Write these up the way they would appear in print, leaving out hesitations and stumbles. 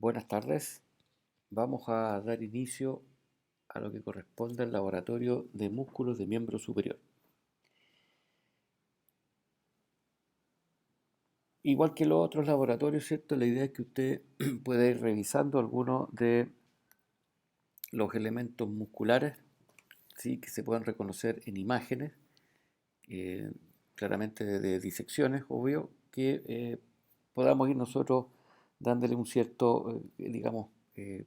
Buenas tardes. Vamos a dar inicio a lo que corresponde al laboratorio de músculos de miembro superior. Igual que los otros laboratorios, ¿cierto? La idea es que usted pueda ir revisando algunos de los elementos musculares, ¿sí? Que se puedan reconocer en imágenes, eh, claramente de disecciones, obvio, que podamos ir nosotros dándole un cierto, digamos, eh,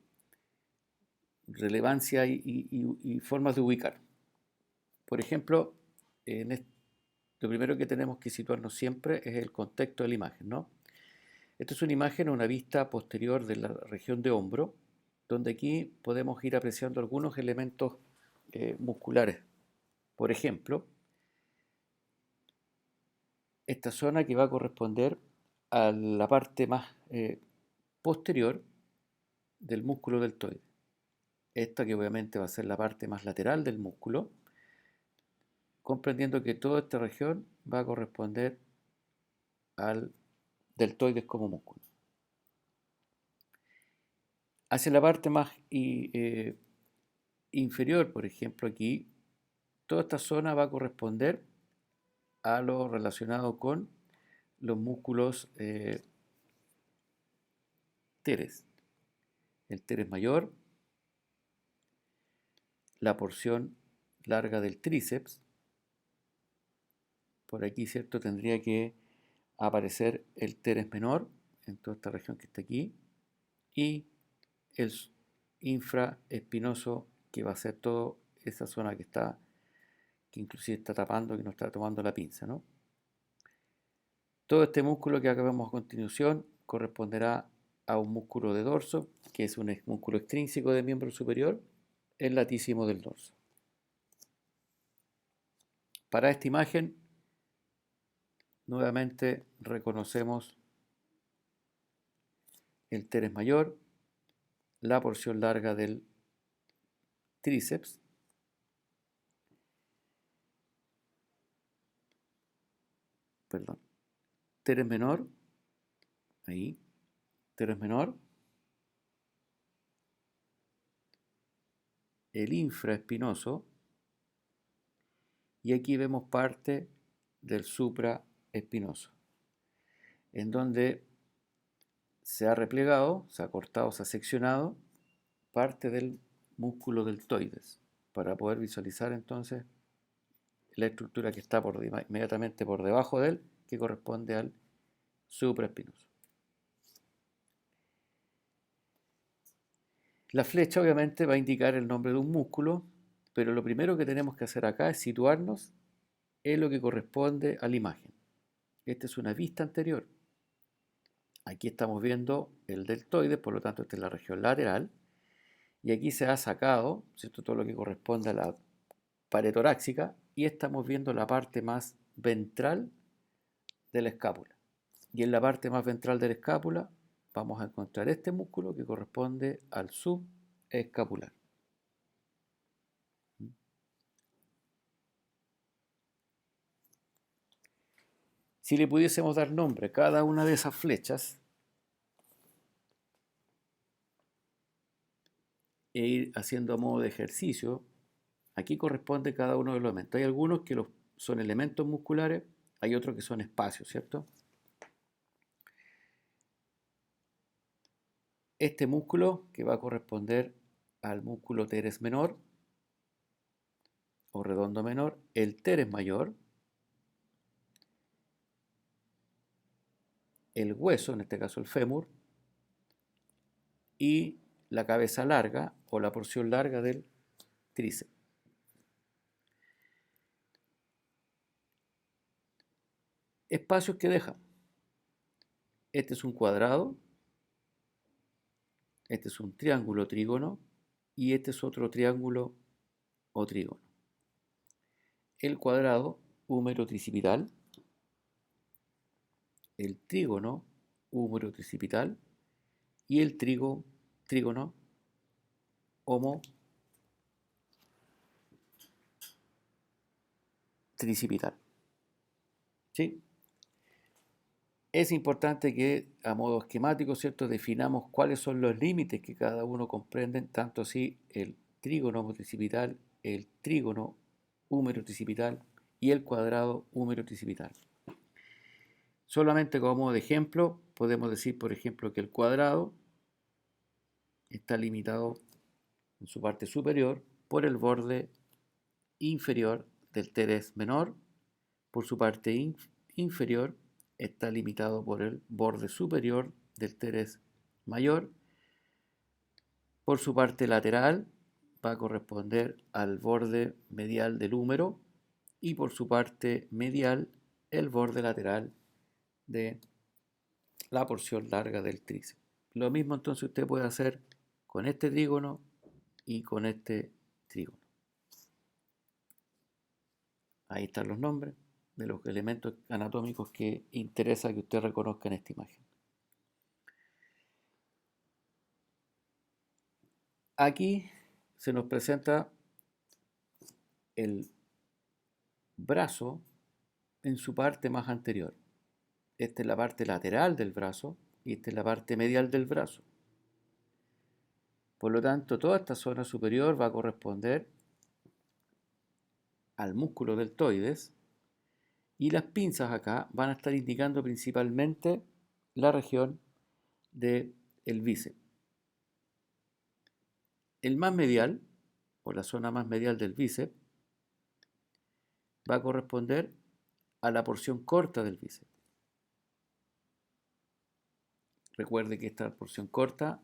relevancia y formas de ubicar. Por ejemplo, en lo primero que tenemos que situarnos siempre es el contexto de la imagen, ¿no? Esta es una imagen, una vista posterior de la región de hombro, donde aquí podemos ir apreciando algunos elementos musculares. Por ejemplo, esta zona que va a corresponder a la parte más posterior del músculo deltoide. Esta que obviamente va a ser la parte más lateral del músculo, comprendiendo que toda esta región va a corresponder al deltoides como músculo. Hacia la parte más inferior, por ejemplo, aquí, toda esta zona va a corresponder a lo relacionado con los músculos teres. El teres mayor, la porción larga del tríceps. Por aquí, ¿cierto? Tendría que aparecer el teres menor en toda esta región que está aquí y el infraespinoso, que va a ser toda esa zona que está, que inclusive está tapando, que nos está tomando la pinza, ¿no? Todo este músculo que acabamos a continuación corresponderá a un músculo de dorso, que es un músculo extrínseco del miembro superior, el latísimo del dorso. Para esta imagen, nuevamente reconocemos el teres mayor, la porción larga del tríceps, perdón, teres menor, ahí, teres menor, el infraespinoso, y aquí vemos parte del supraespinoso, en donde se ha replegado, se ha cortado, se ha seccionado parte del músculo deltoides para poder visualizar entonces la estructura que está inmediatamente por debajo de él, que corresponde al supraespinoso. La flecha obviamente va a indicar el nombre de un músculo, pero lo primero que tenemos que hacer acá es situarnos en lo que corresponde a la imagen. Esta es una vista anterior. Aquí estamos viendo el deltoide, por lo tanto esta es la región lateral, y aquí se ha sacado, ¿cierto?, todo lo que corresponde a la pared torácica, y estamos viendo la parte más ventral de la escápula. Y en la parte más ventral de la escápula vamos a encontrar este músculo que corresponde al subescapular. Si le pudiésemos dar nombre a cada una de esas flechas e ir haciendo a modo de ejercicio, aquí corresponde cada uno de los elementos. Hay algunos que son elementos musculares, hay otros que son espacios, ¿cierto? Este músculo que va a corresponder al músculo teres menor o redondo menor, el teres mayor, el hueso, en este caso el fémur, y la cabeza larga o la porción larga del tríceps. Espacios que deja. Este es un cuadrado, este es un triángulo trígono y este es otro triángulo o trígono. El cuadrado, húmero tricipital, el trígono, húmero tricipital, y el trígono, homo tricipital. ¿Sí? Es importante que a modo esquemático, ¿cierto?, definamos cuáles son los límites que cada uno comprenden, tanto así el trígono multicipital, el trígono húmero-tricipital y el cuadrado húmero-tricipital. Solamente como modo de ejemplo, podemos decir, por ejemplo, que el cuadrado está limitado en su parte superior por el borde inferior del teres menor, por su parte inferior está limitado por el borde superior del teres mayor, por su parte lateral va a corresponder al borde medial del húmero y por su parte medial el borde lateral de la porción larga del tríceps. Lo mismo entonces usted puede hacer con este trígono y con este trígono. Ahí están los nombres de los elementos anatómicos que interesa que usted reconozca en esta imagen. Aquí se nos presenta el brazo en su parte más anterior. Esta es la parte lateral del brazo y esta es la parte medial del brazo. Por lo tanto, toda esta zona superior va a corresponder al músculo deltoides y las pinzas acá van a estar indicando principalmente la región del bíceps. El más medial, o la zona más medial del bíceps, va a corresponder a la porción corta del bíceps. Recuerde que esta porción corta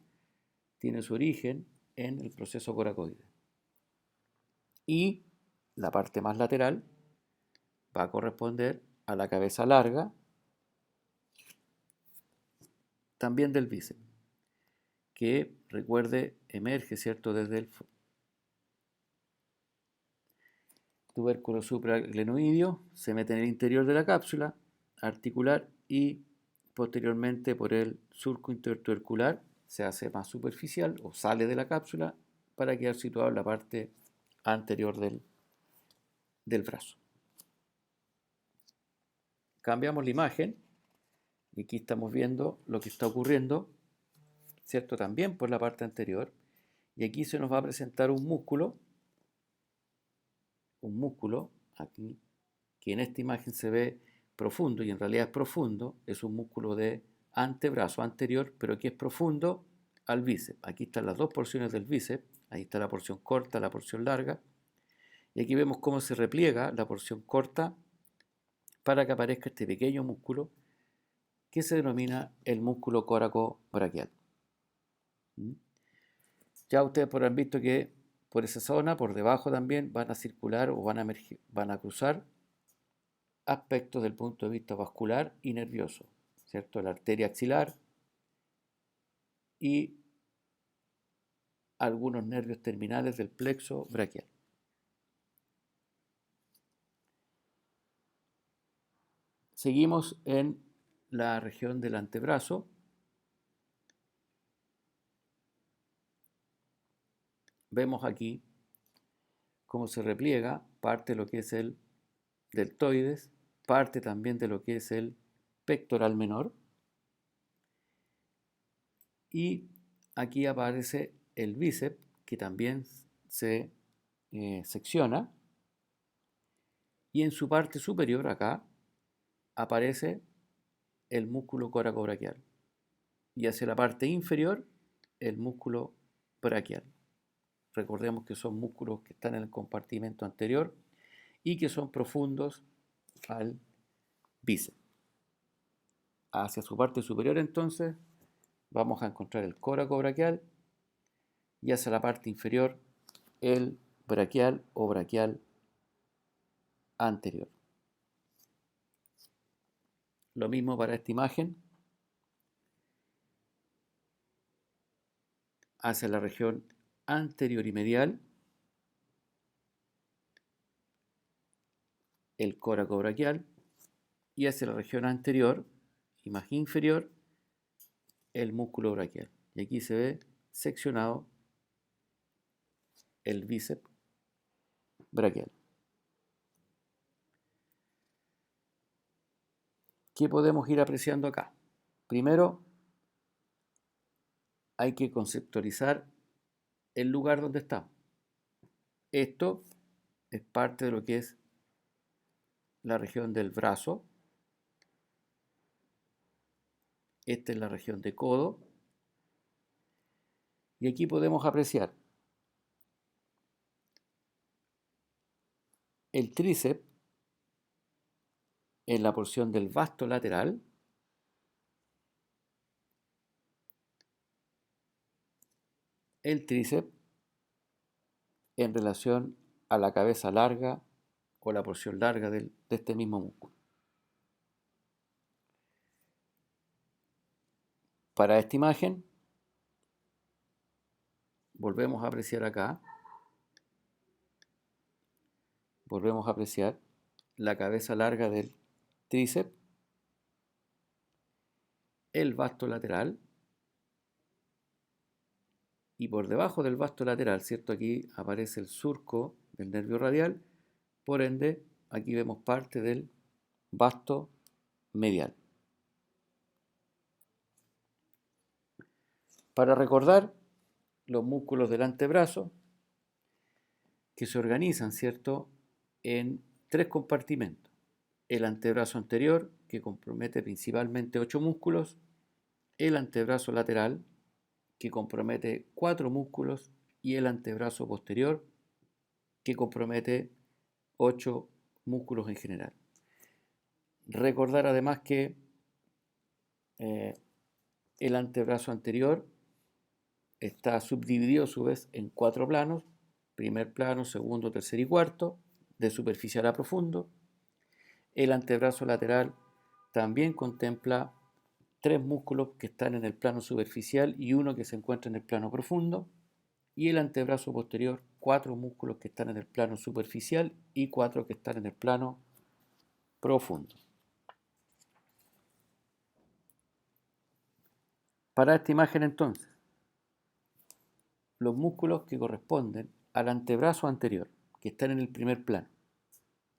tiene su origen en el proceso coracoide. Y la parte más lateral va a corresponder a la cabeza larga, también del bíceps, que, recuerde, emerge, ¿cierto?, desde el tubérculo supraglenoideo, se mete en el interior de la cápsula articular y posteriormente por el surco intertubercular se hace más superficial o sale de la cápsula para quedar situado en la parte anterior del brazo. Cambiamos la imagen y aquí estamos viendo lo que está ocurriendo, ¿cierto?, también por la parte anterior, y aquí se nos va a presentar un músculo aquí, que en esta imagen se ve profundo y en realidad es profundo, es un músculo de antebrazo anterior, pero que es profundo al bíceps. Aquí están las dos porciones del bíceps, ahí está la porción corta, la porción larga, y aquí vemos cómo se repliega la porción corta para que aparezca este pequeño músculo que se denomina el músculo coracobraquial. Ya ustedes podrán visto que por esa zona, por debajo también, van a circular o van a cruzar aspectos del punto de vista vascular y nervioso, ¿cierto? La arteria axilar y algunos nervios terminales del plexo braquial. Seguimos en la región del antebrazo. Vemos aquí cómo se repliega parte de lo que es el deltoides, parte también de lo que es el pectoral menor. Y aquí aparece el bíceps, que también se secciona. Y en su parte superior, acá, aparece el músculo coracobraquial. Y hacia la parte inferior, el músculo braquial. Recordemos que son músculos que están en el compartimento anterior y que son profundos al bíceps. Hacia su parte superior, entonces, vamos a encontrar el coracobraquial y hacia la parte inferior, el braquial o braquial anterior. Lo mismo para esta imagen. Hacia la región anterior y medial, el coracobraquial, y hacia la región anterior y más inferior, el músculo braquial. Y aquí se ve seccionado el bíceps braquial. ¿Qué podemos ir apreciando acá? Primero, hay que conceptualizar el lugar donde estamos. Esto es parte de lo que es la región del brazo. Esta es la región de codo. Y aquí podemos apreciar el tríceps en la porción del vasto lateral, el tríceps en relación a la cabeza larga o la porción larga de este mismo músculo. Para esta imagen, volvemos a apreciar acá, volvemos a apreciar la cabeza larga del tríceps, el vasto lateral, y por debajo del vasto lateral, ¿cierto? Aquí aparece el surco del nervio radial, por ende, aquí vemos parte del vasto medial. Para recordar los músculos del antebrazo, que se organizan, ¿cierto?, en tres compartimentos. El antebrazo anterior, que compromete principalmente 8 músculos, el antebrazo lateral, que compromete 4 músculos, y el antebrazo posterior, que compromete 8 músculos en general. Recordar además que el antebrazo anterior está subdividido a su vez en 4 planos: primer plano, segundo, tercer y cuarto, de superficial a profundo. El antebrazo lateral también contempla 3 músculos que están en el plano superficial y uno que se encuentra en el plano profundo. Y el antebrazo posterior, 4 músculos que están en el plano superficial y 4 que están en el plano profundo. Para esta imagen entonces, los músculos que corresponden al antebrazo anterior, que están en el primer plano,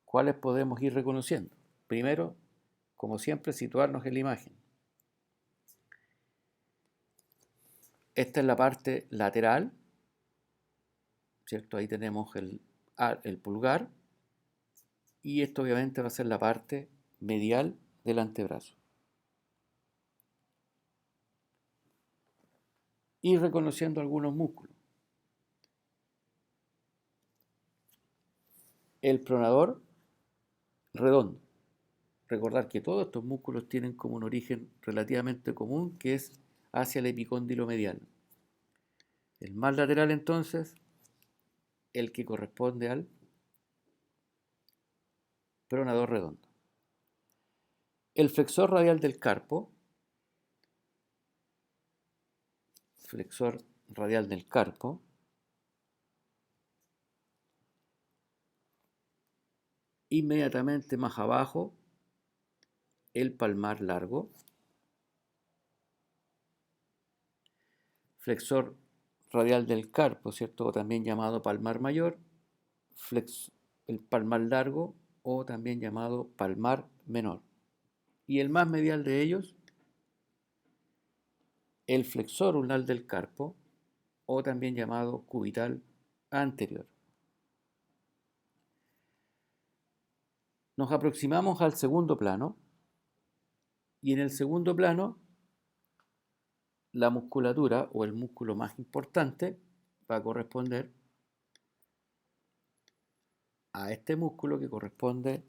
¿cuáles podemos ir reconociendo? Primero, como siempre, situarnos en la imagen. Esta es la parte lateral, ¿cierto? Ahí tenemos el pulgar, y esto obviamente va a ser la parte medial del antebrazo. Ir reconociendo algunos músculos. El pronador redondo. Recordar que todos estos músculos tienen como un origen relativamente común, que es hacia el epicóndilo medial. El más lateral entonces, el que corresponde al pronador redondo. El flexor radial del carpo, inmediatamente más abajo, el palmar largo, flexor radial del carpo, ¿cierto? O también llamado palmar mayor, el palmar largo, o también llamado palmar menor. Y el más medial de ellos, el flexor ulnar del carpo, o también llamado cubital anterior. Nos aproximamos al segundo plano, y en el segundo plano, la musculatura o el músculo más importante va a corresponder a este músculo, que corresponde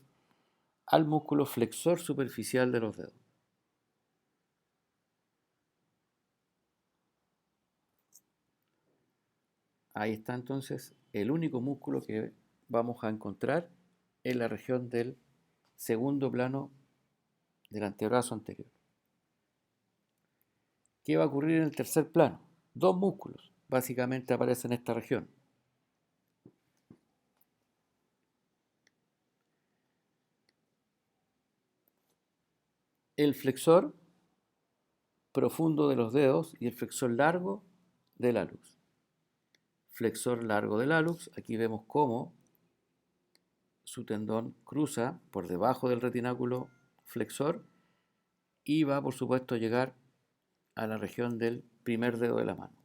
al músculo flexor superficial de los dedos. Ahí está entonces el único músculo que vamos a encontrar en la región del segundo plano del antebrazo anterior. ¿Qué va a ocurrir en el tercer plano? 2 músculos básicamente aparecen en esta región. El flexor profundo de los dedos y el flexor largo del hallux. Flexor largo del hallux, aquí vemos cómo su tendón cruza por debajo del retináculo flexor y va, por supuesto, a llegar a la región del primer dedo de la mano.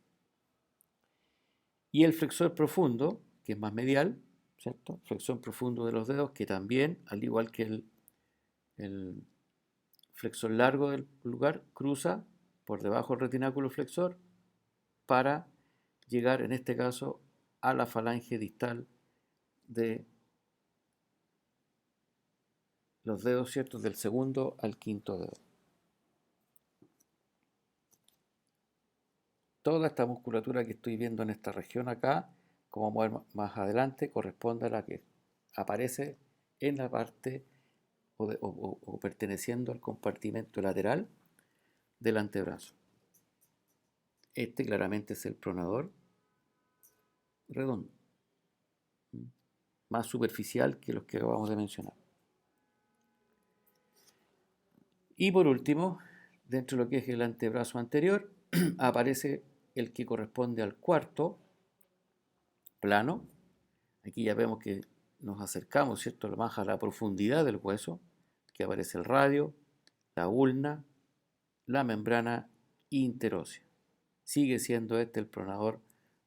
Y el flexor profundo, que es más medial, ¿cierto? Flexor profundo de los dedos, que también, al igual que el flexor largo del pulgar, cruza por debajo del retináculo flexor para llegar, en este caso, a la falange distal de los dedos, ¿cierto? Del segundo al quinto dedo. Toda esta musculatura que estoy viendo en esta región acá, como vamos a ver más adelante, corresponde a la que aparece en la parte o perteneciendo al compartimento lateral del antebrazo. Este claramente es el pronador redondo, más superficial que los que acabamos de mencionar. Y por último, dentro de lo que es el antebrazo anterior, aparece el que corresponde al cuarto plano. Aquí ya vemos que nos acercamos, ¿cierto?, más a la profundidad del hueso, que aparece el radio, la ulna, la membrana interósea. Sigue siendo este el pronador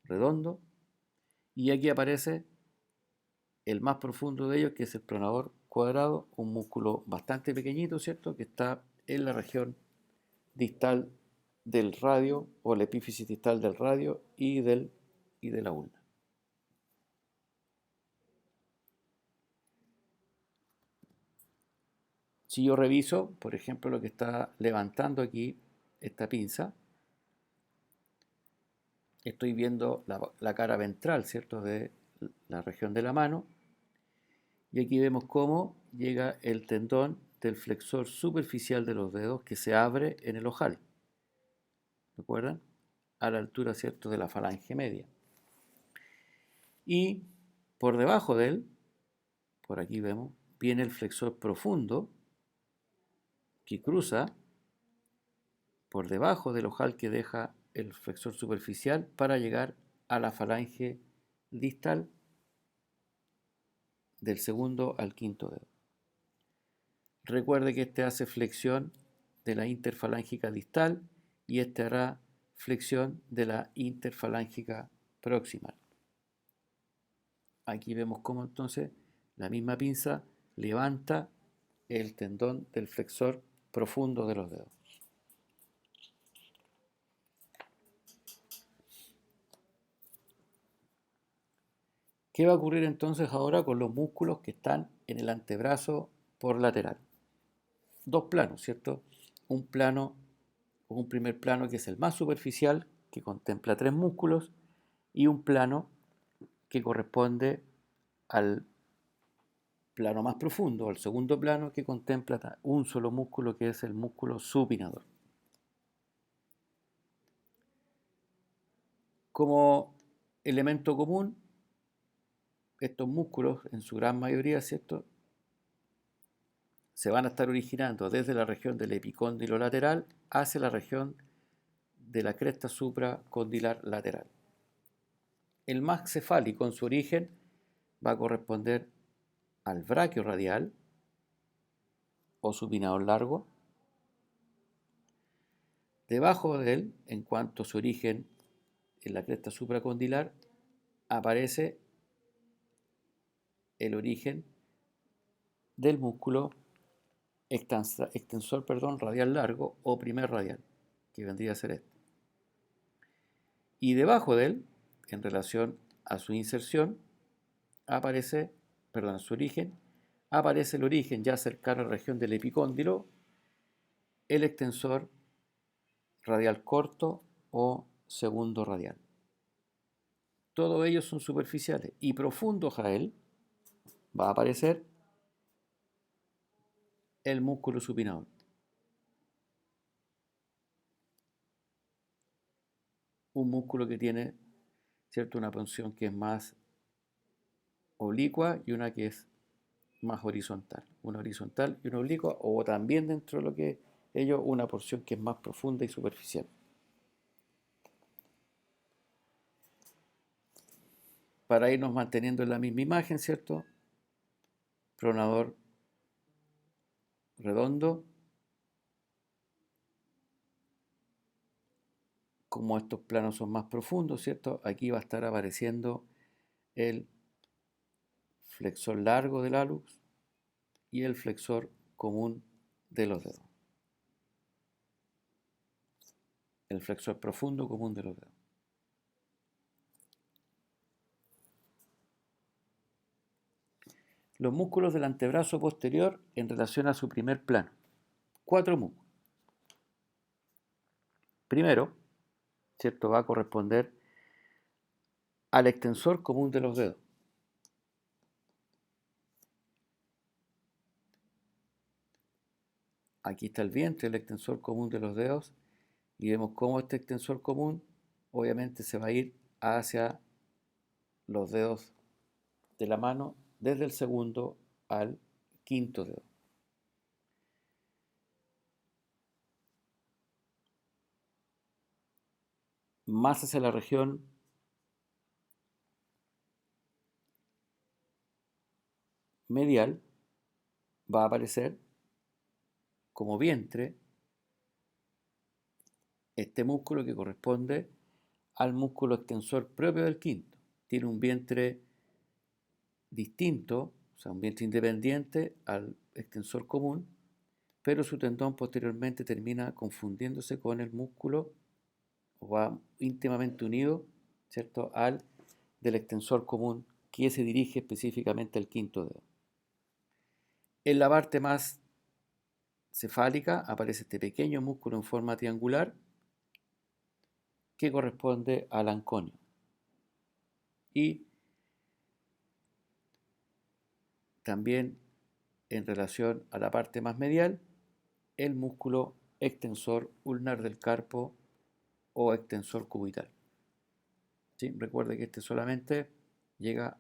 redondo. Y aquí aparece el más profundo de ellos, que es el pronador cuadrado, un músculo bastante pequeñito, ¿cierto?, que está en la región distal del radio, o la epífisis distal del radio y de la ulna. Si yo reviso, por ejemplo, lo que está levantando aquí esta pinza, estoy viendo la cara ventral, ¿cierto?, de la región de la mano, y aquí vemos cómo llega el tendón del flexor superficial de los dedos que se abre en el ojal. ¿Recuerdan? A la altura, ¿cierto?, de la falange media. Y por debajo de él, por aquí vemos, viene el flexor profundo que cruza por debajo del ojal que deja el flexor superficial para llegar a la falange distal del segundo al quinto dedo. Recuerde que este hace flexión de la interfalángica distal y este hará flexión de la interfalángica proximal. Aquí vemos cómo entonces la misma pinza levanta el tendón del flexor profundo de los dedos. ¿Qué va a ocurrir entonces ahora con los músculos que están en el antebrazo por lateral? Dos planos, ¿cierto? Un plano, un primer plano que es el más superficial, que contempla tres músculos, y un plano que corresponde al plano más profundo, al segundo plano, que contempla un solo músculo, que es el músculo supinador. Como elemento común, estos músculos, en su gran mayoría, ¿cierto?, se van a estar originando desde la región del epicóndilo lateral hacia la región de la cresta supracondilar lateral. El más cefálico en su origen va a corresponder al braquio radial o supinador largo. Debajo de él, en cuanto a su origen en la cresta supracondilar, aparece el origen del músculo extensor radial largo o primer radial, que vendría a ser este. Y debajo de él, en relación a su inserción, aparece, a su origen, aparece el origen ya cercano a la región del epicóndilo, el extensor radial corto o segundo radial. Todos ellos son superficiales y profundos a él va a aparecer el músculo supinador. Un músculo que tiene, ¿cierto?, una porción que es más oblicua y una que es más horizontal. Una horizontal y una oblicua, o también dentro de lo que ello, una porción que es más profunda y superficial. Para irnos manteniendo en la misma imagen, ¿cierto? Pronador redondo, como estos planos son más profundos, ¿cierto? Aquí va a estar apareciendo el flexor largo del hallux y el flexor común de los dedos. El flexor profundo común de los dedos. Los músculos del antebrazo posterior en relación a su primer plano. 4 músculos. Primero, ¿cierto? Va a corresponder al extensor común de los dedos. Aquí está el vientre, el extensor común de los dedos, y vemos cómo este extensor común obviamente se va a ir hacia los dedos de la mano desde el segundo al quinto dedo. Más hacia la región medial va a aparecer como vientre este músculo que corresponde al músculo extensor propio del quinto. Tiene un vientre distinto, o sea, un vientre independiente al extensor común, pero su tendón posteriormente termina confundiéndose con el músculo, o va íntimamente unido, ¿cierto?, al del extensor común que se dirige específicamente al quinto dedo. En la parte más cefálica aparece este pequeño músculo en forma triangular que corresponde al anconio. Y también en relación a la parte más medial, el músculo extensor ulnar del carpo o extensor cubital. ¿Sí? Recuerde que este solamente llega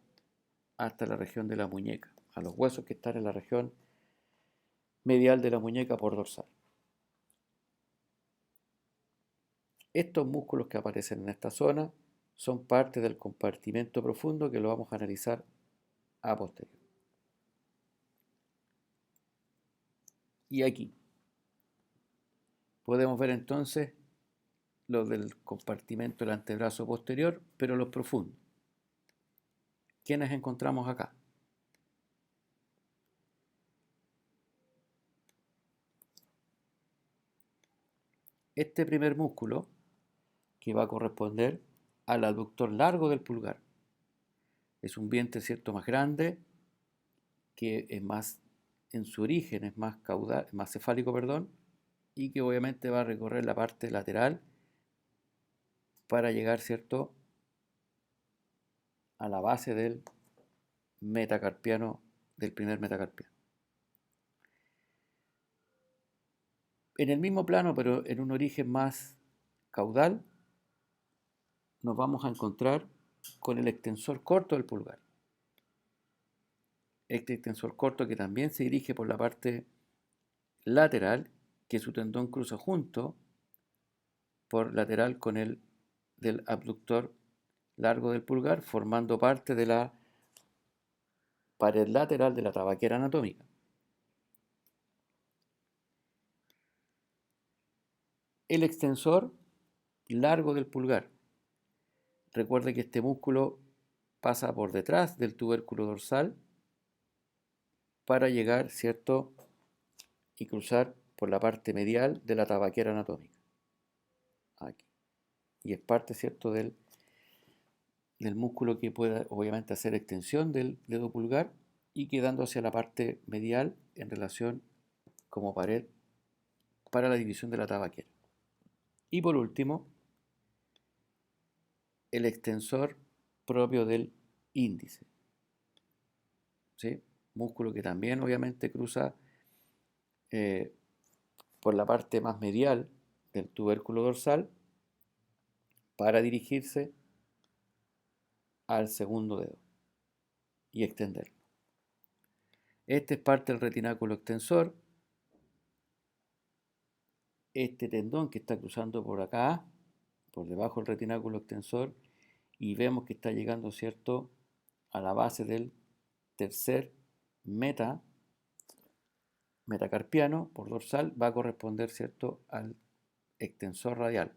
hasta la región de la muñeca, a los huesos que están en la región medial de la muñeca por dorsal. Estos músculos que aparecen en esta zona son parte del compartimento profundo que lo vamos a analizar a posteriori. Y aquí podemos ver entonces los del compartimento del antebrazo posterior, pero los profundos. ¿Quiénes encontramos acá? Este primer músculo que va a corresponder al aductor largo del pulgar. Es un vientre, ¿cierto?, más grande, que es más, en su origen, es más caudal, más cefálico, perdón, y que obviamente va a recorrer la parte lateral para llegar, ¿cierto?, a la base del metacarpiano, del primer metacarpiano. En el mismo plano, pero en un origen más caudal, nos vamos a encontrar con el extensor corto del pulgar. Este extensor corto que también se dirige por la parte lateral, que su tendón cruza junto por lateral con el del abductor largo del pulgar, formando parte de la pared lateral de la tabaquera anatómica. El extensor largo del pulgar. Recuerde que este músculo pasa por detrás del tubérculo dorsal para llegar, ¿cierto?, y cruzar por la parte medial de la tabaquera anatómica. Aquí. Y es parte, ¿cierto?, del músculo que puede obviamente hacer extensión del dedo pulgar y quedando hacia la parte medial en relación como pared para la división de la tabaquera. Y por último, el extensor propio del índice, ¿sí? Músculo que también obviamente cruza eh, por la parte más medial del tubérculo dorsal para dirigirse al segundo dedo y extenderlo. Este es parte del retináculo extensor. Este tendón que está cruzando por acá, por debajo del retináculo extensor, y vemos que está llegando, ¿cierto?, a la base del tercer metacarpiano por dorsal, va a corresponder, ¿cierto?, al extensor radial.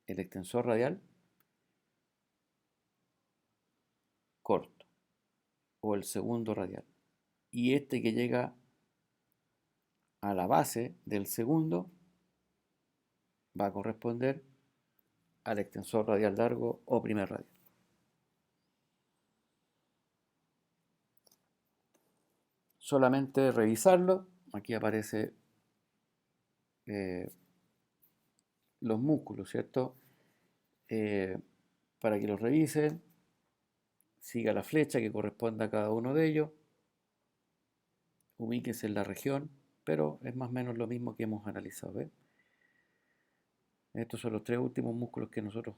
el extensor radial corto o el segundo radial. Y este que llega a la base del segundo va a corresponder al extensor radial largo o primer radial. Solamente revisarlo, aquí aparece los músculos, ¿cierto? Para que los revisen, siga la flecha que corresponde a cada uno de ellos, ubíquese en la región, pero es más o menos lo mismo que hemos analizado, ¿ves? Estos son los tres últimos músculos que nosotros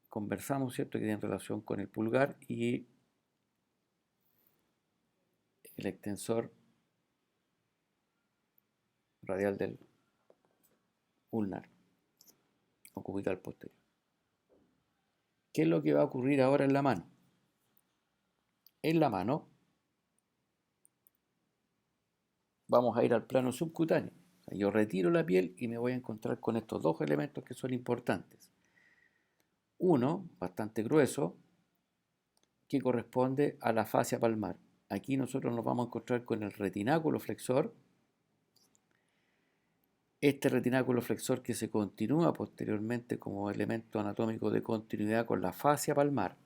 conversamos, ¿cierto? Que tienen relación con el pulgar y el extensor radial del ulnar o cubital posterior. ¿Qué es lo que va a ocurrir ahora en la mano? En la mano vamos a ir al plano subcutáneo. O sea, yo retiro la piel y me voy a encontrar con estos dos elementos que son importantes. Uno, bastante grueso, que corresponde a la fascia palmar. Aquí nosotros nos vamos a encontrar con el retináculo flexor. Este retináculo flexor que se continúa posteriormente como elemento anatómico de continuidad con la fascia palmar.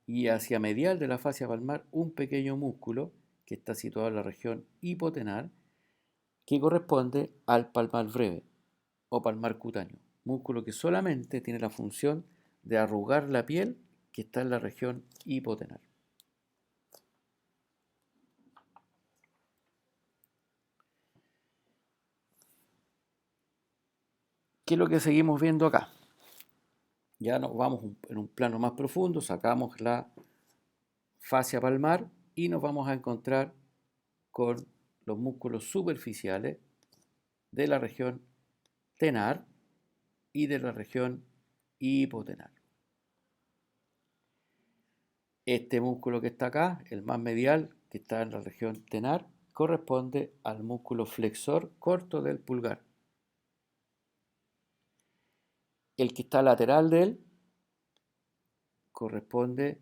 Y hacia medial de la fascia palmar un pequeño músculo que está situado en la región hipotenar que corresponde al palmar breve o palmar cutáneo, músculo que solamente tiene la función de arrugar la piel que está en la región hipotenar. ¿Qué es lo que seguimos viendo acá? Ya nos vamos en un plano más profundo, sacamos la fascia palmar y nos vamos a encontrar con los músculos superficiales de la región tenar y de la región hipotenar. Este músculo que está acá, el más medial, que está en la región tenar, corresponde al músculo flexor corto del pulgar. El que está lateral de él corresponde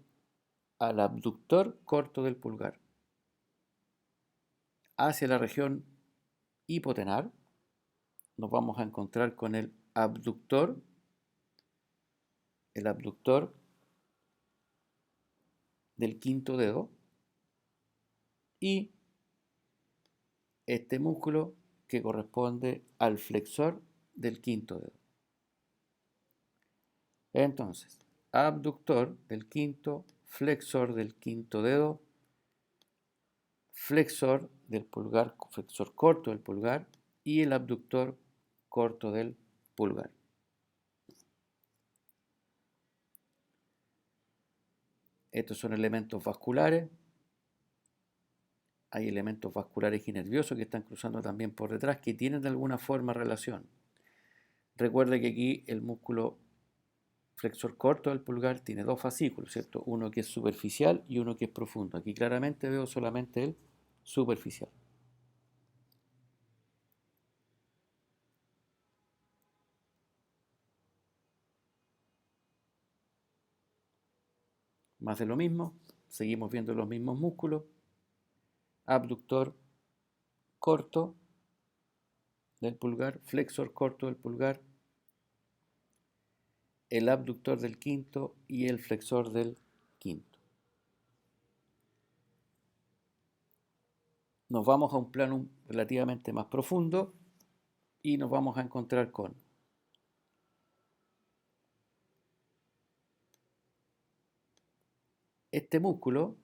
al abductor corto del pulgar. Hacia la región hipotenar nos vamos a encontrar con el abductor del quinto dedo y este músculo que corresponde al flexor del quinto dedo. Entonces, abductor del quinto, flexor del quinto dedo, flexor del pulgar, flexor corto del pulgar y el abductor corto del pulgar. Estos son elementos vasculares. Hay elementos vasculares y nerviosos que están cruzando también por detrás que tienen de alguna forma relación. Recuerde que aquí el músculo flexor corto del pulgar tiene dos fascículos, ¿cierto? Uno que es superficial y uno que es profundo. Aquí claramente veo solamente el superficial. Más de lo mismo, seguimos viendo los mismos músculos. Abductor corto del pulgar, flexor corto del pulgar, el abductor del quinto y el flexor del quinto. Nos vamos a un plano relativamente más profundo y nos vamos a encontrar con este músculo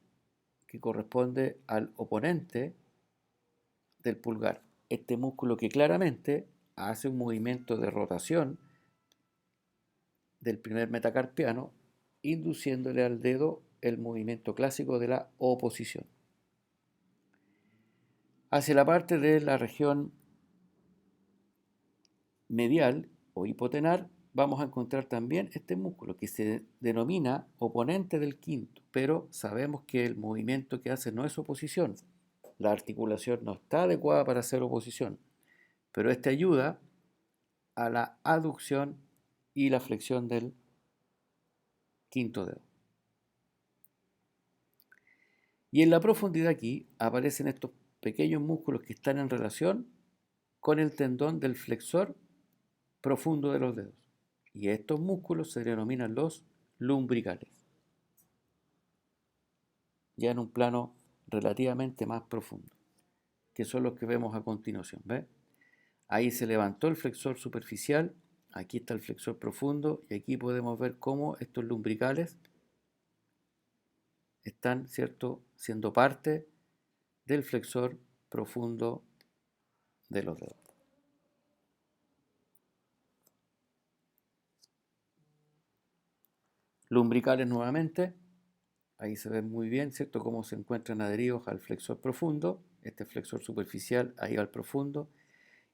que corresponde al oponente del pulgar. Este músculo que claramente hace un movimiento de rotación del primer metacarpiano, induciéndole al dedo el movimiento clásico de la oposición. Hacia la parte de la región medial o hipotenar vamos a encontrar también este músculo que se denomina oponente del quinto, pero sabemos que el movimiento que hace no es oposición. La articulación no está adecuada para hacer oposición, pero este ayuda a la aducción y la flexión del quinto dedo. Y en la profundidad aquí aparecen estos pequeños músculos que están en relación con el tendón del flexor profundo de los dedos. Y estos músculos se denominan los lumbricales, ya en un plano relativamente más profundo, que son los que vemos a continuación. ¿Ve? Ahí se levantó el flexor superficial, aquí está el flexor profundo y aquí podemos ver cómo estos lumbricales están, ¿cierto?, siendo parte del flexor profundo de los dedos. Lumbricales nuevamente, ahí se ven muy bien, ¿cierto?, cómo se encuentran adheridos al flexor profundo, este flexor superficial ahí al profundo,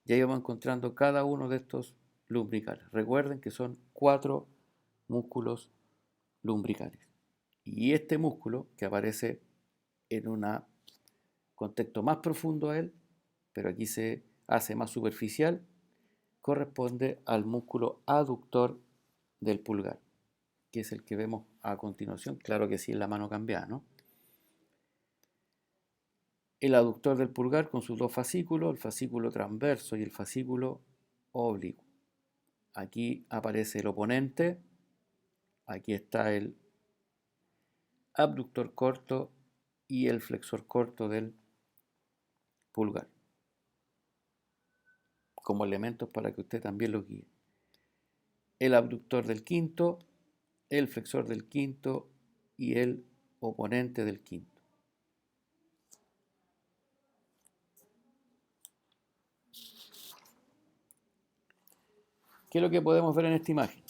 y ahí vamos encontrando cada uno de estos lumbricales. Recuerden que son 4 músculos lumbricales. Y este músculo, que aparece en un contexto más profundo a él, pero aquí se hace más superficial, corresponde al músculo aductor del pulgar, que es el que vemos a continuación. Claro que sí, en la mano cambiada, ¿no? El aductor del pulgar con sus dos fascículos, el fascículo transverso y el fascículo oblicuo. Aquí aparece el oponente, aquí está el abductor corto y el flexor corto del pulgar, como elementos para que usted también los guíe. El abductor del quinto, el flexor del quinto y el oponente del quinto. ¿Qué es lo que podemos ver en esta imagen?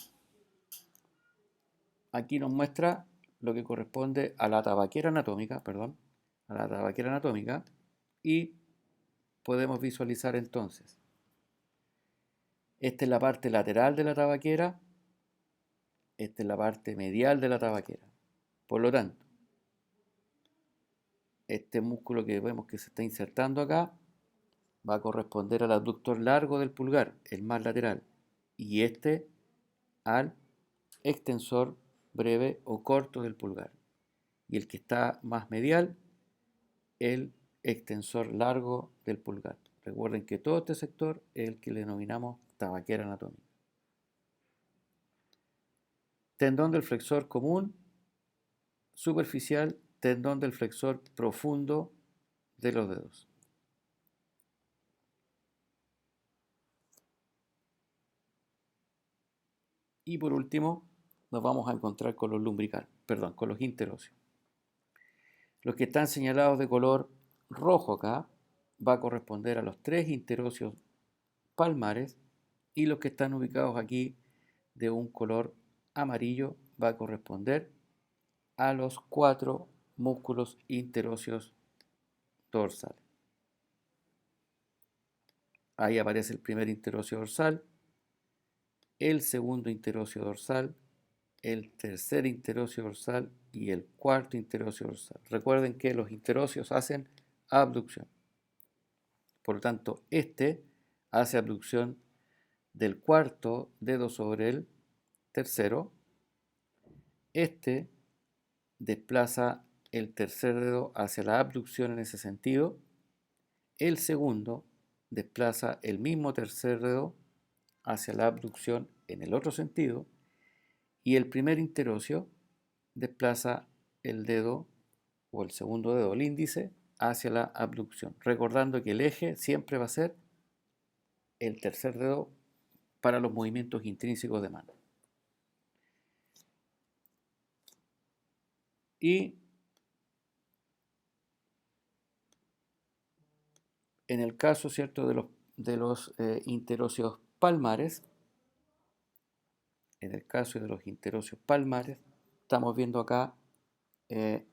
Aquí nos muestra lo que corresponde a la tabaquera anatómica, y podemos visualizar entonces. Esta es la parte lateral de la tabaquera, esta es la parte medial de la tabaquera. Por lo tanto, este músculo que vemos que se está insertando acá va a corresponder al abductor largo del pulgar, el más lateral, y este al extensor breve o corto del pulgar. Y el que está más medial, el extensor largo del pulgar. Recuerden que todo este sector es el que le denominamos tabaquera anatómica. Tendón del flexor común, superficial, tendón del flexor profundo de los dedos. Y por último, nos vamos a encontrar con los con los interóseos. Los que están señalados de color rojo acá va a corresponder a los 3 interóseos palmares y los que están ubicados aquí de un color amarillo va a corresponder a los 4 músculos interóseos dorsales. Ahí aparece el primer interóseo dorsal, el segundo interóseo dorsal, el tercer interóseo dorsal y el cuarto interóseo dorsal. Recuerden que los interóseos hacen abducción. Por lo tanto, este hace abducción del cuarto dedo sobre el tercero. Este desplaza el tercer dedo hacia la abducción en ese sentido. El segundo desplaza el mismo tercer dedo hacia la abducción en el otro sentido. Y el primer interóseo desplaza el dedo o el segundo dedo, el índice, hacia la abducción. Recordando que el eje siempre va a ser el tercer dedo para los movimientos intrínsecos de mano. Y en el caso, ¿cierto?, de los interóseos palmares, estamos viendo acá el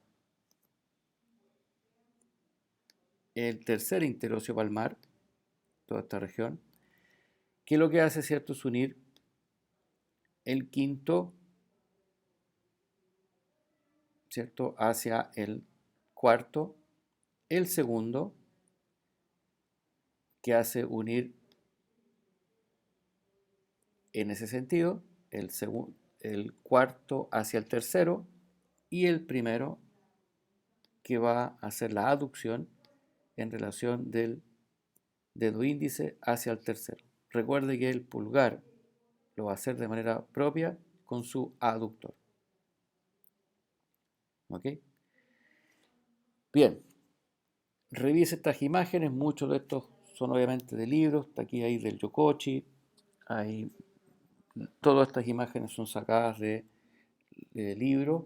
tercer interóseo palmar, toda esta región, que lo que hace, ¿cierto?, es unir el quinto, ¿cierto?, hacia el cuarto, el segundo, que hace unir En ese sentido, el cuarto hacia el tercero y el primero que va a hacer la aducción en relación del dedo índice hacia el tercero. Recuerde que el pulgar lo va a hacer de manera propia con su aductor. ¿Ok? Bien, revise estas imágenes. Muchos de estos son obviamente de libros. Aquí hay del Yokochi. Todas estas imágenes son sacadas de libros,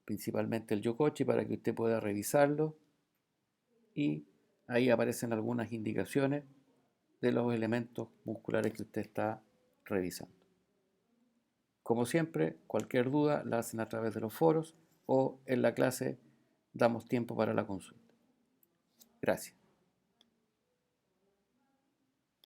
principalmente el Yokochi, para que usted pueda revisarlo. Y ahí aparecen algunas indicaciones de los elementos musculares que usted está revisando. Como siempre, cualquier duda la hacen a través de los foros o en la clase damos tiempo para la consulta. Gracias.